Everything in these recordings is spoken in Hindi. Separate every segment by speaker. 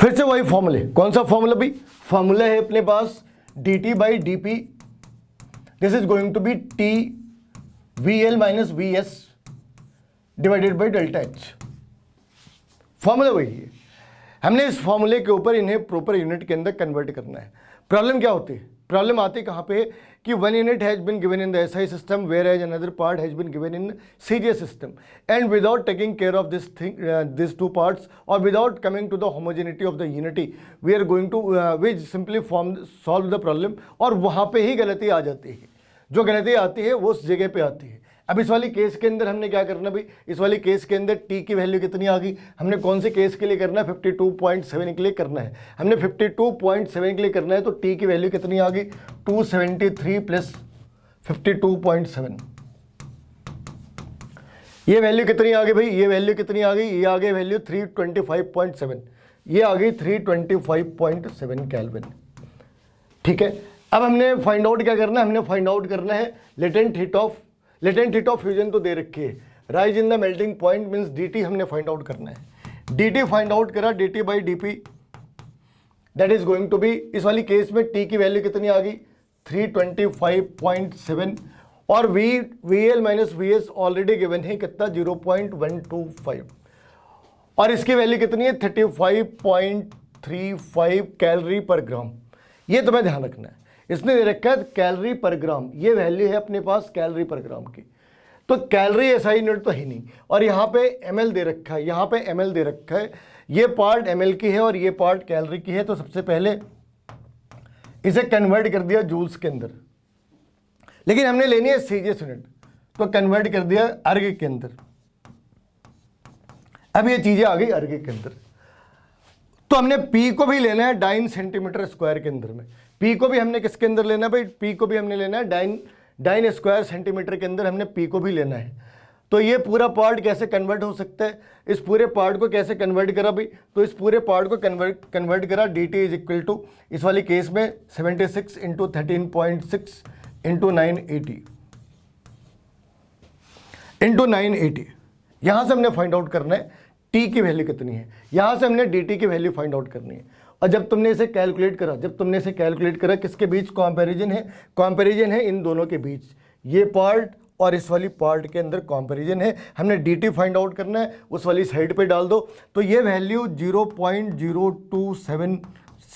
Speaker 1: फिर से वही फॉर्मूले, कौन सा फॉर्मूला भाई? फॉर्मूला है अपने पास dt by D P, this is going to be T V L minus V S divided by delta H. Formula वही है, हमने इस फॉर्मूले के ऊपर इन्हें प्रॉपर यूनिट के अंदर कन्वर्ट करना है। प्रॉब्लम क्या होती है? प्रॉब्लम आती है कहाँ पे कि one unit has been given in the SI system whereas another part has been given in CGS system and without taking care of this thing this two parts और without coming to the homogeneity of the unity we are going to we simply solve the problem. और वहाँ पे ही गलती आ जाती है, जो गलती आती है वो उस जगह पे आती है। अब इस वाली केस के अंदर हमने क्या करना भाई? इस वाली केस के अंदर टी की वैल्यू कितनी आ गई? हमने कौन से केस के लिए करना है? 52.7 के लिए करना है। हमने 52.7 के लिए करना है तो टी की वैल्यू कितनी आ गई? 273 प्लस 52.7। ये वैल्यू कितनी आ गई भाई? ये वैल्यू कितनी आ गई? ये आ गई वैल्यू 325.7, ये आ गई 325.7 केल्विन। ठीक है, अब हमने फाइंड आउट क्या करना है? हमने फाइंड आउट करना है लेटेंट हीट ऑफ फ्यूजन तो दे रखी है, rise in the melting point means dt हमने फाइंड आउट करना है। dt फाइंड आउट करा, dt by D P that is going to be, इस वाली केस में t की वैल्यू कितनी आ गई? 325.7 और we L minus V S already given है कितना? 0.125 और इसकी वैल्यू कितनी है? 35.35 कैलोरी पर ग्राम। ये तुम्हें ध्यान रखना है, इसने दे रखा है कैलोरी पर ग्राम, ये वैल्यू है अपने पास कैलोरी पर ग्राम की। तो कैलोरी एसआई यूनिट तो है नहीं, और यहाँ पे ml दे रखा है, यहाँ पे ml दे रखा है, ये पार्ट ml की है और ये पार्ट कैलोरी की है। तो सबसे पहले इसे कन्वर्ट कर दिया जूल्स के अंदर, लेकिन हमने लेनी है सीजीएस यूनिट, तो कन्वर्ट कर दिया अर्ग के अंदर। अब ये चीजें आ गई अर्ग के अंदर, तो हमने पी को भी लेना है डाइन सेंटीमीटर स्क्वायर के अंदर में। पी को भी हमने किसके अंदर लेना है भाई? पी को भी हमने लेना है डाइन स्क्वायर सेंटीमीटर के अंदर, हमने पी को भी लेना है। तो ये पूरा पार्ट कैसे कन्वर्ट हो सकता है? इस पूरे पार्ट को कैसे कन्वर्ट करा भाई? तो इस पूरे पार्ट को कन्वर्ट करा, dt इज इक्वल टू इस वाली केस में 76 इंटू 13.6 इंटू 980 इंटू 980। यहाँ से हमने फाइंड आउट करना है t की वैल्यू कितनी है, यहाँ से हमने dt की वैल्यू फाइंड आउट करनी है। और जब तुमने इसे कैलकुलेट करा, किसके बीच कंपैरिजन है? कंपैरिजन है इन दोनों के बीच, ये पार्ट और इस वाली पार्ट के अंदर कंपैरिजन है। हमने dt फाइंड आउट करना है, उस वाली साइड पे डाल दो, तो ये वैल्यू 0.027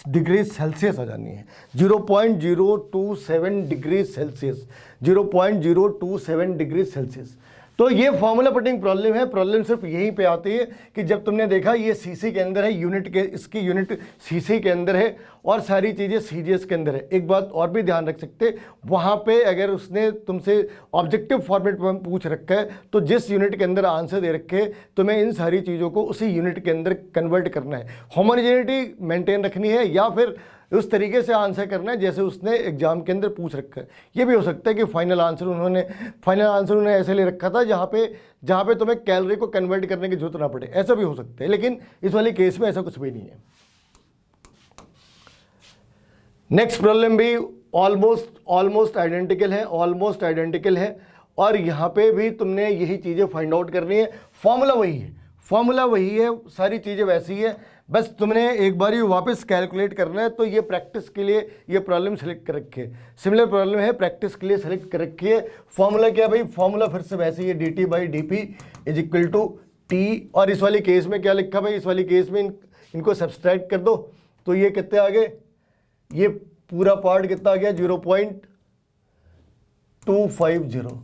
Speaker 1: डिग्री सेल्सियस आ जानी है। 0.027 डिग्री सेल्सियस, 0.027 डिग्री सेल्सियस। तो ये फॉर्मूला पुटिंग प्रॉब्लम है। प्रॉब्लम सिर्फ यहीं पे आती है कि जब तुमने देखा ये सीसी के अंदर है, यूनिट के, इसकी यूनिट सीसी के अंदर है और सारी चीज़ें सीजीएस के अंदर है। एक बात और भी ध्यान रख सकते, वहाँ पे अगर उसने तुमसे ऑब्जेक्टिव फॉर्मेट में पूछ रखा है तो जिस यूनिट के अंदर आंसर दे रखे तुम्हें इन सारी चीज़ों को उसी यूनिट के अंदर कन्वर्ट करना है। होमोजेनिटी मेंटेन रखनी है या फिर उस तरीके से आंसर करना है जैसे उसने एग्जाम के अंदर पूछ रखा है। ये भी हो सकता है कि फाइनल आंसर उन्होंने ऐसे ले रखा था जहाँ पे तुम्हें कैलोरी को कन्वर्ट करने की जरूरत ना पड़े, ऐसा भी हो सकता है। लेकिन इस वाले केस में ऐसा कुछ भी नहीं है। नेक्स्ट प्रॉब्लम भी ऑलमोस्ट आइडेंटिकल है और यहाँ पे भी तुमने यही चीज़ें फाइंड आउट करनी है। फॉर्मूला वही है, सारी चीज़ें वैसी है, बस तुमने एक बार ही वापस कैलकुलेट करना है। तो ये प्रैक्टिस के लिए ये प्रॉब्लम सेलेक्ट कर रखी है, सिमिलर प्रॉब्लम है, प्रैक्टिस के लिए सेलेक्ट कर रखी है। फॉर्मूला क्या भाई? फॉर्मूला फिर से वैसे ही है, dt by D P is equal to T. और इस वाली केस में क्या लिखा भाई? इस वाली केस में इनको सब्सट्रैक्ट कर दो, तो ये कितने आ गए? ये पूरा पार्ट कितना आ गया? 0.250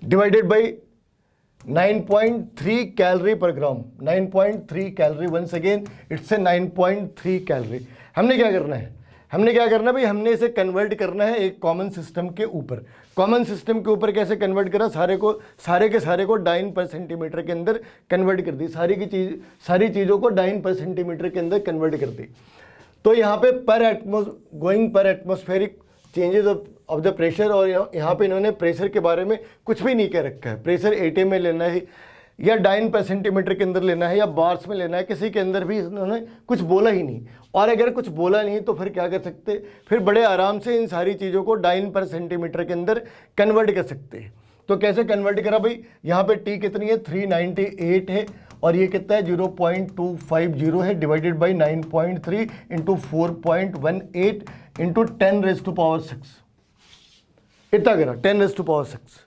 Speaker 1: divided by 9.3 calorie per gram. 9.3 calorie, once again it's a 9.3 calorie. हमने क्या करना है भाई? हमने इसे कन्वर्ट करना है एक कॉमन सिस्टम के ऊपर। कॉमन सिस्टम के ऊपर कैसे कन्वर्ट करा? सारे को डाइन पर सेंटीमीटर के अंदर कन्वर्ट कर दी, सारी चीज़ों को डाइन पर सेंटीमीटर के अंदर कन्वर्ट कर दी। तो यहाँ पे पर atmospheric changes of the pressure, और यहाँ पे इन्होंने प्रेशर के बारे में कुछ भी नहीं कह रखा है। प्रेशर एटीएम में लेना है या डाइन पर सेंटीमीटर के अंदर लेना है या बार्स में लेना है, किसी के अंदर भी इन्होंने कुछ बोला ही नहीं। और अगर कुछ बोला नहीं तो फिर क्या कर सकते? फिर बड़े आराम से इन सारी चीज़ों को डाइन पर सेंटीमीटर के अंदर कन्वर्ट कर सकते हैं। तो कैसे कन्वर्ट करा भाई? यहाँ पे टी कितनी है? 398 है और ये कितना है 0.250 है, डिवाइडेड बाई 9.3 इंटू 4.18 इंटू 10⁶, इतना करा 10⁶,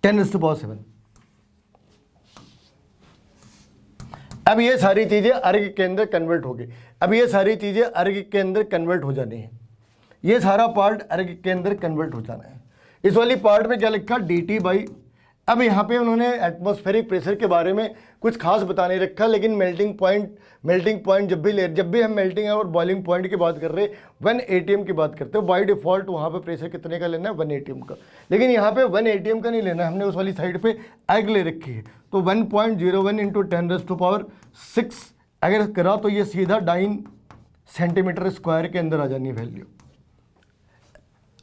Speaker 1: 10�7। अब ये सारी चीजें अर्ग के अंदर कन्वर्ट हो गई। अब ये सारी चीजें अर्ग के अंदर कन्वर्ट हो जानी है, ये सारा पार्ट अर्ग के अंदर कन्वर्ट हो जाना है। इस वाली पार्ट में क्या लिखा, dt बाई, अब यहाँ पे उन्होंने एटमॉस्फेरिक प्रेशर के बारे में कुछ खास बता नहीं रखा, लेकिन मेल्टिंग पॉइंट जब भी हम मेल्टिंग और बॉइलिंग पॉइंट की बात कर रहे हैं 1 atm की बात करते हो, बाय डिफॉल्ट वहाँ पे प्रेशर कितने का लेना है 1 atm का, लेकिन यहाँ पे 1 atm का नहीं लेना, हमने उस वाली साइड पे एग ले रखी है। तो 1.01 इंटू 10⁶ अगर करा तो ये सीधा 9 सेंटीमीटर स्क्वायर के अंदर आ जानी है वैल्यू।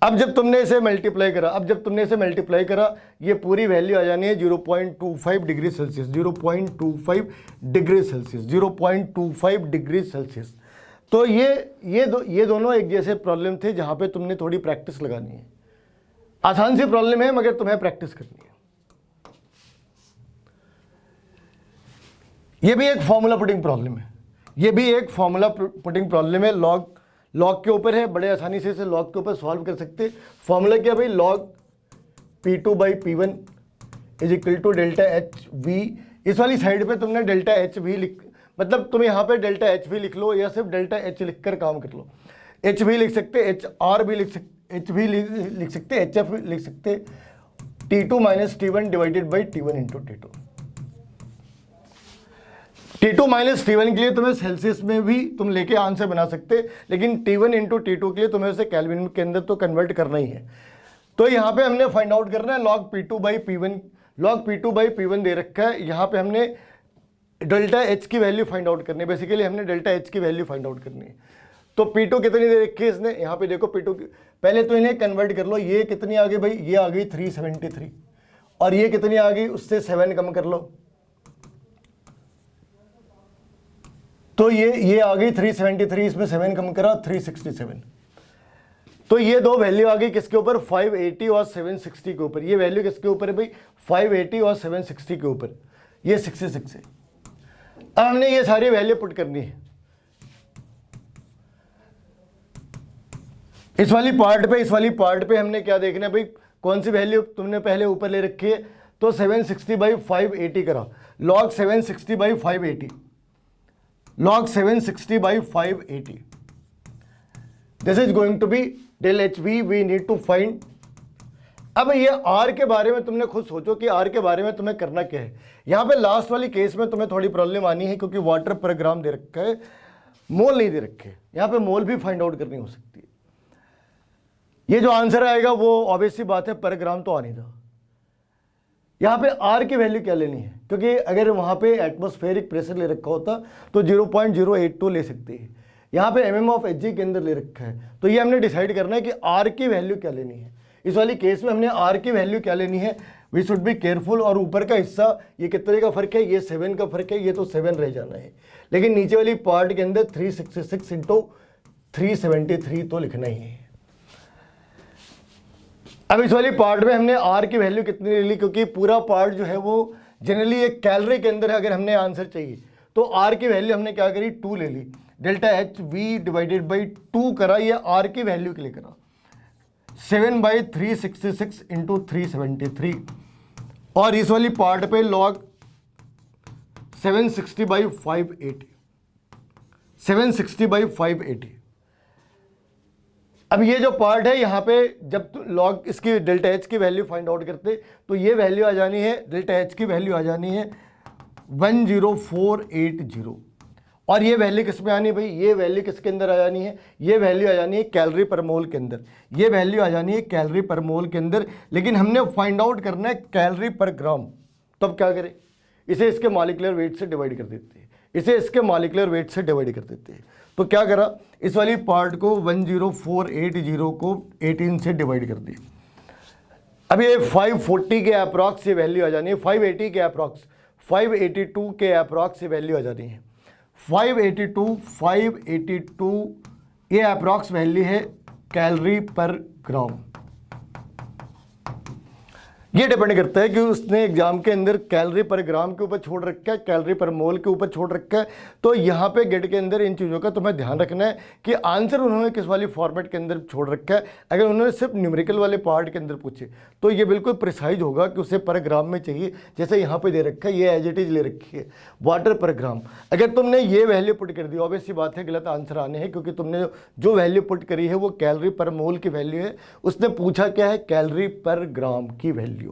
Speaker 1: अब जब तुमने इसे मल्टीप्लाई करा, ये पूरी वैल्यू आ जानी है 0.25 डिग्री सेल्सियस, 0.25 डिग्री सेल्सियस। तो ये दोनों एक जैसे प्रॉब्लम थे जहां पे तुमने थोड़ी प्रैक्टिस लगानी है। आसान सी प्रॉब्लम है मगर तुम्हें प्रैक्टिस करनी है। ये भी एक फॉर्मूला पुटिंग प्रॉब्लम है, लॉग के ऊपर है, बड़े आसानी से इसे लॉग के ऊपर सॉल्व कर सकते हैं। फॉर्मूला क्या भाई, log P2 by P1 is equal to delta H V. इस वाली साइड पे तुमने डेल्टा एच वी मतलब तुम यहाँ पे डेल्टा एच वी लिख लो या सिर्फ डेल्टा एच लिख कर काम कर लो। एच वी लिख सकते, एच आर भी लिख सकते, एच वी लिख सकते, एच एफ लिख सकते, T2 minus T1 divided by T1 into T2। T2 minus T1 के लिए तुम्हें सेल्सियस में भी तुम लेके आंसर बना सकते, लेकिन T1 इंटू T2 के लिए तुम्हें उसे केल्विन के अंदर तो कन्वर्ट करना ही है। तो यहाँ पे हमने फाइंड आउट करना है log P2 बाई P1 दे रखा है। यहाँ पे हमने डेल्टा एच की वैल्यू फाइंड आउट करनी है, बेसिकली हमने डेल्टा एच की वैल्यू फाइंड आउट करनी है। तो P2 कितनी दे रखी है इसने, यहाँ पे देखो P2 पहले तो इन्हें कन्वर्ट कर लो, ये कितनी आ गई भाई, ये आ गई 373, और ये कितनी आ गई, उससे 7 कम कर लो, तो ये आ गई 373, इसमें 7 कम करा 367। तो ये दो वैल्यू आ गई किसके ऊपर, 580 और 760 के ऊपर। ये वैल्यू किसके ऊपर है भाई, 580 और 760 के ऊपर, ये 66 है। अब हमने ये सारी वैल्यू पुट करनी है इस वाली पार्ट पे हमने क्या देखना है भाई, कौन सी वैल्यू तुमने पहले ऊपर ले रखी है। तो 760 बाई 580 करा, log 760 by 580, log 760 by 580. This is going to be del HV we need to find। अब ये R के बारे में तुमने खुद सोचो कि R के बारे में तुम्हें करना क्या है। यहाँ पे लास्ट वाली केस में तुम्हें थोड़ी प्रॉब्लम आनी है क्योंकि वाटर पर ग्राम दे रखा है, मोल नहीं दे रखे। यहाँ पे मोल भी फाइंड आउट करनी हो सकती है। ये जो आंसर आएगा वो ऑब्वियस सी बात है पर ग्राम तो आने था। यहाँ पे R की वैल्यू क्या लेनी है, क्योंकि अगर वहाँ पे एटमॉस्फेरिक प्रेशर ले रखा होता तो 0.082 ले सकते हैं। यहाँ पे mm ऑफ Hg के अंदर ले रखा है, तो ये हमने डिसाइड करना है कि R की वैल्यू क्या लेनी है। इस वाली केस में हमने R की वैल्यू क्या लेनी है, वी शुड बी केयरफुल। और ऊपर का हिस्सा ये कितने का फर्क है, ये 7 का फर्क है, ये तो 7 रह जाना है, लेकिन नीचे वाली पार्ट के अंदर 366 इंटू 373 तो लिखना ही है। अब इस वाली पार्ट में हमने R की वैल्यू कितनी ले ली, क्योंकि पूरा पार्ट जो है वो जनरली एक कैलोरी के अंदर है। अगर हमने आंसर चाहिए तो R की वैल्यू हमने क्या करी, 2 ले ली, delta H V divided by 2 करा, ये R की वैल्यू के लिए करा 7 बाई 366 इंटू 373। और इस वाली पार्ट पे log 760 बाई 580, 760 बाई 580। अब ये जो पार्ट है यहाँ पे जब लॉग इसकी डेल्टा एच की वैल्यू फाइंड आउट करते तो ये वैल्यू आ जानी है, डेल्टा एच की वैल्यू आ जानी है 10480। और ये वैल्यू किस में आनी है भाई, ये वैल्यू किसके अंदर आ जानी है, ये वैल्यू आ जानी है कैलोरी पर मोल के अंदर, ये वैल्यू आ जानी है कैलोरी पर मोल के अंदर। लेकिन हमने फाइंड आउट करना है कैलोरी पर ग्राम। तो अब क्या करें, इसे इसके मॉलिक्यूलर वेट से डिवाइड कर देते हैं, इसे इसके मॉलिक्यूलर वेट से डिवाइड कर देते हैं। तो क्या करा, इस वाली पार्ट को 10480 को 18 से डिवाइड कर दिया। अब ये 540 के अप्रॉक्स ये वैल्यू आ जानी है, 580 के अप्रॉक्स, 582 के अप्रॉक्स ये वैल्यू आ जानी है। 582 ये अप्रॉक्स वैल्यू है कैलोरी पर ग्राम। ये डिपेंड करता है कि उसने एग्जाम के अंदर कैलोरी पर ग्राम के ऊपर छोड़ रखा है, कैलोरी पर मोल के ऊपर छोड़ रखा है। तो यहाँ पे गेट के अंदर इन चीज़ों का तुम्हें ध्यान रखना है कि आंसर उन्होंने किस वाली फॉर्मेट के अंदर छोड़ रखा है। अगर उन्होंने सिर्फ न्यूमेरिकल वाले पार्ट के अंदर पूछे तो ये बिल्कुल प्रिसाइज होगा कि उसे पर ग्राम में चाहिए, जैसे यहाँ पे दे रखा है, ये एज इट इज ले रखी है वाटर पर ग्राम। अगर तुमने ये वैल्यू पुट कर दी, ऑब्वियस सी बात है गलत आंसर आने हैं, क्योंकि तुमने जो वैल्यू पुट करी है वो कैलोरी पर मोल की वैल्यू है। उसने पूछा क्या है, कैलोरी पर ग्राम की वैल्यू।